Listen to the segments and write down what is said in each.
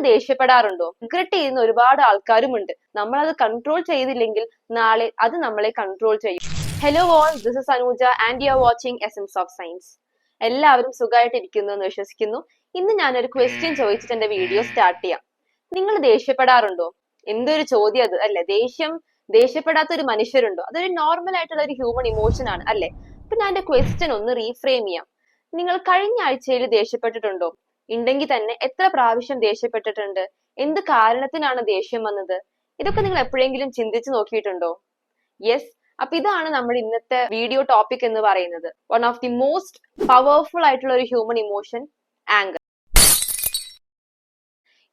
ദേഷ്യപ്പെടാറുണ്ടോ? Regret ചെയ്യുന്ന ഒരുപാട് ആൾക്കാരുമുണ്ട്. നമ്മൾ അത് കൺട്രോൾ ചെയ്തില്ലെങ്കിൽ നാളെ അത് നമ്മളെ കൺട്രോൾ ചെയ്യും. Hello all, this is Anuja and you are watching essence of science. എല്ലാവരും സുഖമായിട്ടിരിക്കുന്നു എന്ന് വിശ്വസിക്കുന്നു. ഇന്ന് ഞാനൊരു ക്വസ്റ്റ്യൻ ചോദിച്ചിട്ട് എന്റെ വീഡിയോ സ്റ്റാർട്ട് ചെയ്യാം. നിങ്ങൾ ദേഷ്യപ്പെടാറുണ്ടോ? എന്തൊരു ചോദ്യം അത്, അല്ലെ? ദേഷ്യപ്പെടാത്ത ഒരു മനുഷ്യരുണ്ടോ? അതൊരു നോർമൽ ആയിട്ടുള്ള ഒരു ഹ്യൂമൻ ഇമോഷൻ ആണ്, അല്ലെ? അപ്പൊ ഞാൻ എന്റെ ക്വസ്റ്റ്യൻ ഒന്ന് റീഫ്രെയിം ചെയ്യാം. നിങ്ങൾ കഴിഞ്ഞ ആഴ്ചയിൽ ദേഷ്യപ്പെട്ടിട്ടുണ്ടോ? ഉണ്ടെങ്കിൽ തന്നെ എത്ര പ്രാവശ്യം ദേഷ്യപ്പെട്ടിട്ടുണ്ട്? എന്ത് കാരണത്തിനാണ് ദേഷ്യം വന്നത്? ഇതൊക്കെ നിങ്ങൾ എപ്പോഴെങ്കിലും ചിന്തിച്ചു നോക്കിയിട്ടുണ്ടോ? യെസ്. അപ്പൊ ഇതാണ് നമ്മുടെ ഇന്നത്തെ വീഡിയോ ടോപ്പിക് എന്ന് പറയുന്നത്. One of the most powerful ആയിട്ടുള്ള ഒരു ഹ്യൂമൻ ഇമോഷൻ, ആംഗർ.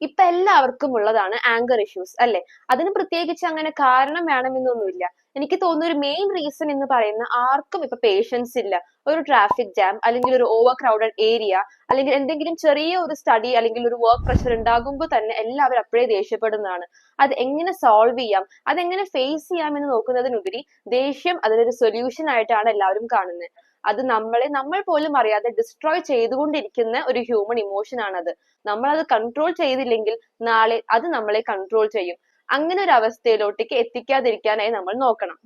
ഇപ്പൊ എല്ലാവർക്കും ഉള്ളതാണ് ആംഗർ ഇഷ്യൂസ്, അല്ലെ? അതിന് പ്രത്യേകിച്ച് അങ്ങനെ കാരണം വേണമെന്നൊന്നുമില്ല. എനിക്ക് തോന്നുന്ന ഒരു മെയിൻ റീസൺ എന്ന് പറയുന്ന ആർക്കും ഇപ്പൊ പേഷ്യൻസ് ഇല്ല. ഒരു ട്രാഫിക് ജാം, അല്ലെങ്കിൽ ഒരു ഓവർ ക്രൗഡഡ് ഏരിയ, അല്ലെങ്കിൽ എന്തെങ്കിലും ചെറിയ ഒരു സ്റ്റഡി അല്ലെങ്കിൽ ഒരു വർക്ക് പ്രഷർ ഉണ്ടാകുമ്പോൾ തന്നെ എല്ലാവരും അപ്പോഴേ ദേഷ്യപ്പെടുന്നതാണ്. അത് എങ്ങനെ സോൾവ് ചെയ്യാം, അതെങ്ങനെ ഫേസ് ചെയ്യാം എന്ന് നോക്കുന്നതിനുപരി ദേഷ്യം അതിനൊരു സൊല്യൂഷൻ ആയിട്ടാണ് എല്ലാവരും കാണുന്നത്. അത് നമ്മൾ പോലും അറിയാതെ ഡിസ്ട്രോയ് ചെയ്തുകൊണ്ടിരിക്കുന്ന ഒരു ഹ്യൂമൻ ഇമോഷൻ ആണത്. നമ്മൾ അത് കൺട്രോൾ ചെയ്തില്ലെങ്കിൽ നാളെ അത് നമ്മളെ കൺട്രോൾ ചെയ്യും. അങ്ങനെ ഒരു അവസ്ഥയിലോട്ടേക്ക് എത്തിക്കാതിരിക്കാനായി നമ്മൾ നോക്കണം.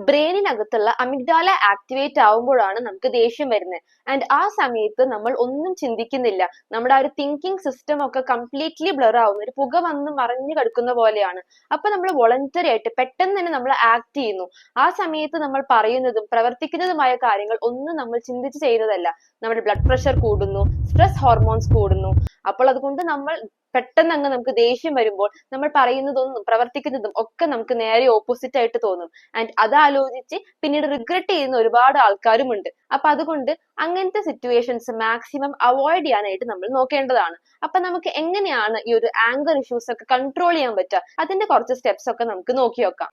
ബ്രെയിനിനകത്തുള്ള അമിഗ്ഡാല ആക്ടിവേറ്റ് ആവുമ്പോഴാണ് നമുക്ക് ദേഷ്യം വരുന്നത്. ആൻഡ് ആ സമയത്ത് നമ്മൾ ഒന്നും ചിന്തിക്കുന്നില്ല. നമ്മുടെ ആ ഒരു തിങ്കിങ് സിസ്റ്റം ഒക്കെ കംപ്ലീറ്റ്ലി ബ്ലർ ആവുന്നു. ഒരു പുക വന്ന് മറിഞ്ഞു കിടക്കുന്ന പോലെയാണ്. അപ്പൊ നമ്മൾ വോളണ്ടറി ആയിട്ട് പെട്ടെന്ന് തന്നെ നമ്മൾ ആക്ട് ചെയ്യുന്നു. ആ സമയത്ത് നമ്മൾ പറയുന്നതും പ്രവർത്തിക്കുന്നതുമായ കാര്യങ്ങൾ ഒന്നും നമ്മൾ ചിന്തിച്ച് ചെയ്യുന്നതല്ല. നമ്മുടെ ബ്ലഡ് പ്രഷർ കൂടുന്നു, സ്ട്രെസ് ഹോർമോൺസ് കൂടുന്നു. അപ്പോൾ അതുകൊണ്ട് നമ്മൾ പെട്ടെന്ന് അങ്ങ് നമുക്ക് ദേഷ്യം വരുമ്പോൾ നമ്മൾ പറയുന്നതൊന്നും പ്രവർത്തിക്കുന്നതും ഒക്കെ നമുക്ക് നേരെ ഓപ്പോസിറ്റ് ആയിട്ട് തോന്നും. ആൻഡ് അതാലോചിച്ച് പിന്നീട് റിഗ്രറ്റ് ചെയ്യുന്ന ഒരുപാട് ആൾക്കാരുമുണ്ട്. അപ്പൊ അതുകൊണ്ട് അങ്ങനത്തെ സിറ്റുവേഷൻസ് മാക്സിമം അവോയ്ഡ് ചെയ്യാനായിട്ട് നമ്മൾ നോക്കേണ്ടതാണ്. അപ്പൊ നമുക്ക് എങ്ങനെയാണ് ഈ ഒരു ആംഗർ ഇഷ്യൂസ് ഒക്കെ കൺട്രോൾ ചെയ്യാൻ പറ്റുക, അതിന്റെ കുറച്ച് സ്റ്റെപ്സ് ഒക്കെ നമുക്ക് നോക്കി നോക്കാം.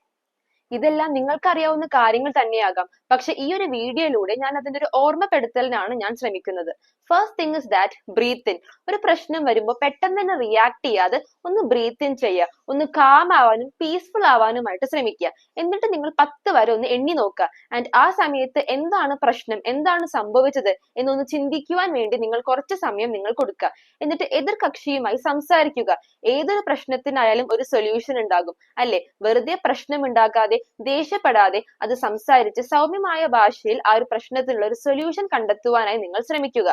ഇതെല്ലാം നിങ്ങൾക്കറിയാവുന്ന കാര്യങ്ങൾ തന്നെയാകാം. പക്ഷെ ഈ ഒരു വീഡിയോയിലൂടെ ഞാൻ അതിന്റെ ഒരു ഓർമ്മപ്പെടുത്തലിനാണ് ഞാൻ ശ്രമിക്കുന്നത്. First thing is that breathe in. ഒരു പ്രശ്നം വരുമ്പോൾ പെട്ടെന്ന് തന്നെ റിയാക്ട് ചെയ്യാതെ ഒന്ന് ബ്രീത്ത് ഇൻ ചെയ്യുക. ഒന്ന് കാം ആവാനും പീസ്ഫുൾ ആവാനുമായിട്ട് ശ്രമിക്കുക. എന്നിട്ട് നിങ്ങൾ 10 വരെ ഒന്ന് എണ്ണി നോക്കുക. ആൻഡ് ആ സമയത്ത് എന്താണ് പ്രശ്നം, എന്താണ് സംഭവിച്ചത് എന്നൊന്ന് ചിന്തിക്കുവാൻ വേണ്ടി നിങ്ങൾ കുറച്ച് സമയം നിങ്ങൾ കൊടുക്കുക. എന്നിട്ട് എതിർ കക്ഷിയുമായി സംസാരിക്കുക. ഏതൊരു പ്രശ്നത്തിനായാലും ഒരു സൊല്യൂഷൻ ഉണ്ടാകും, അല്ലെ? വെറുതെ പ്രശ്നം ഉണ്ടാക്കാതെ, ദേഷ്യപ്പെടാതെ അത് സംസാരിച്ച് സൗമ്യമായ ഭാഷയിൽ ആ ഒരു പ്രശ്നത്തിനുള്ള ഒരു സൊല്യൂഷൻ കണ്ടെത്തുവാനായി നിങ്ങൾ ശ്രമിക്കുക.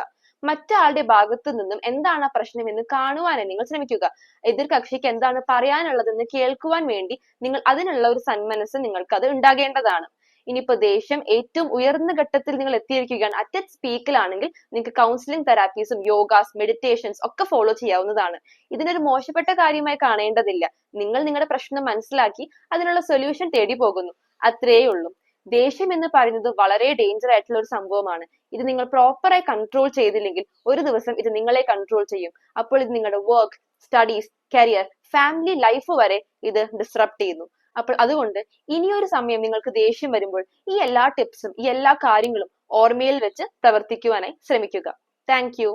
മറ്റാളുടെ ഭാഗത്തു നിന്നും എന്താണ് ആ പ്രശ്നം എന്ന് കാണുവാനായി നിങ്ങൾ ശ്രമിക്കുക. എതിർ കക്ഷിക്ക് എന്താണ് പറയാനുള്ളതെന്ന് കേൾക്കുവാൻ വേണ്ടി നിങ്ങൾ അതിനുള്ള ഒരു സന്മനസ് നിങ്ങൾക്ക് അത് ഉണ്ടാകേണ്ടതാണ്. ഇനിയിപ്പോ ദേഷ്യം ഏറ്റവും ഉയർന്ന ഘട്ടത്തിൽ നിങ്ങൾ എത്തിയിരിക്കുകയാണ്, അറ്റ് ഇറ്റ്സ് പീക്കിലാണെങ്കിൽ നിങ്ങൾക്ക് കൗൺസിലിംഗ് തെറാപ്പീസും യോഗാസ്, മെഡിറ്റേഷൻസ് ഒക്കെ ഫോളോ ചെയ്യാവുന്നതാണ്. ഇതിനൊരു മോശപ്പെട്ട കാര്യമായി കാണേണ്ടതില്ല. നിങ്ങൾ നിങ്ങളുടെ പ്രശ്നം മനസ്സിലാക്കി അതിനുള്ള സൊല്യൂഷൻ തേടി പോകുന്നു, അത്രയേ ഉള്ളൂ. ദേഷ്യം എന്ന് പറയുന്നത് വളരെ ഡേഞ്ചർ ആയിട്ടുള്ള ഒരു സംഭവമാണ്. ഇത് നിങ്ങൾ പ്രോപ്പറായി കൺട്രോൾ ചെയ്തില്ലെങ്കിൽ ഒരു ദിവസം ഇത് നിങ്ങളെ കൺട്രോൾ ചെയ്യും. അപ്പോൾ ഇത് നിങ്ങളുടെ work, studies, career, family life വരെ ഇത് ഡിസ്റപ്റ്റ് ചെയ്യുന്നു. അപ്പോൾ അതുകൊണ്ട് ഇനിയൊരു സമയം നിങ്ങൾക്ക് ദേഷ്യം വരുമ്പോൾ ഈ എല്ലാ ടിപ്സും ഈ എല്ലാ കാര്യങ്ങളും ഓർമ്മയിൽ വെച്ച് പ്രവർത്തിക്കുവാനായി ശ്രമിക്കുക. Thank you.